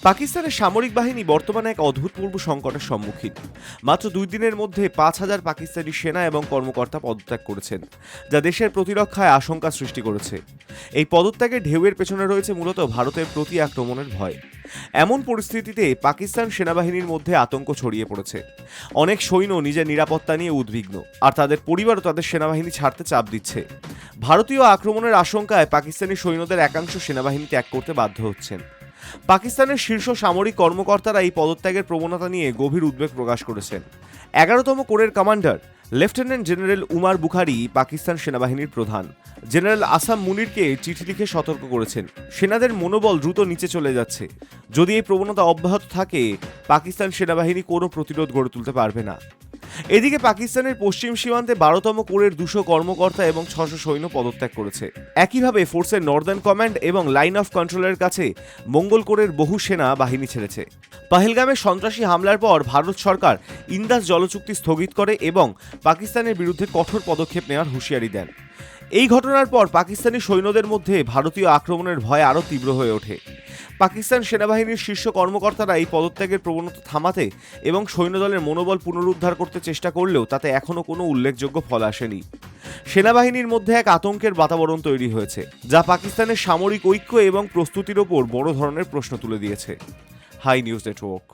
পাকিস্তানের সামরিক বাহিনী বর্তমানে এক অভূতপূর্ব সংকটের সম্মুখীন। মাত্র ২ দিনের মধ্যে ৫,০০০ পাকিস্তানি সেনা এবং কর্মকর্তা পদত্যাগ করেছেন, যা দেশের প্রতিরক্ষায় আশঙ্কা সৃষ্টি করেছে। এই পদত্যাগের ঢেউয়ের পেছনে রয়েছে মূলত ভারতের প্রতি আক্রমণের ভয়। এমন পরিস্থিতিতে পাকিস্তান সেনাবাহিনীর মধ্যে আতঙ্ক ছড়িয়ে পড়েছে। অনেক সৈন্য নিজের নিরাপত্তা নিয়ে উদ্বিগ্ন, আর তাদের পরিবারও তাদের সেনাবাহিনী ছাড়তে চাপ দিচ্ছে। ভারতীয় আক্রমণের আশঙ্কায় পাকিস্তানি সৈন্যদের একাংশ সেনাবাহিনী ত্যাগ করতে বাধ্য হচ্ছেন। পাকিস্তানের শীর্ষ সামরিক কর্মকর্তারা এই পদত্যাগের প্রবণতা নিয়ে গভীর উদ্বেগ প্রকাশ করেছেন। ১১তম কোরের কমান্ডার লেফটেন্যান্ট জেনারেল উমার বুখারি পাকিস্তান সেনাবাহিনীর প্রধান জেনারেল আসাম মুনিরকে চিঠি লিখে সতর্ক করেছেন, সেনাদের মনোবল দ্রুত নিচে চলে যাচ্ছে। যদি এই প্রবণতা অব্যাহত থাকে, পাকিস্তান সেনাবাহিনী কোনো প্রতিরোধ গড়ে তুলতে পারবে না। এদিকে পাকিস্তানের পশ্চিম সীমান্তে ১২তম কোরের ২০০ কর্মকর্তা এবং ৬০০ সৈন্য পদত্যাগ করেছে। একইভাবে ফোর্সের নর্দার্ন কমান্ড এবং লাইন অফ কন্ট্রোলের কাছে মঙ্গল কোরের বহু সেনা বাহিনী ছেড়েছে। পাহেলগামে সন্ত্রাসী হামলার পর ভারত সরকার ইন্দাস জলচুক্তি স্থগিত করে এবং পাকিস্তানের বিরুদ্ধে কঠোর পদক্ষেপ নেওয়ার হুঁশিয়ারি দেন। এই ঘটনার পর পাকিস্তানি সৈন্যদের মধ্যে ভারতীয় আক্রমণের ভয় আরও তীব্র হয়ে ওঠে। পাকিস্তান সেনাবাহিনীর শীর্ষ কর্মকর্তারা এই পদত্যাগের প্রবণতা থামাতে এবং সৈন্যদলের মনোবল পুনরুদ্ধার করতে চেষ্টা করলেও তাতে এখনও কোনো উল্লেখযোগ্য ফল আসেনি। সেনাবাহিনীর মধ্যে এক আতঙ্কের বাতাবরণ তৈরি হয়েছে, যা পাকিস্তানের সামরিক ঐক্য এবং প্রস্তুতির ওপর বড় ধরনের প্রশ্ন তুলে দিয়েছে। Hi news network.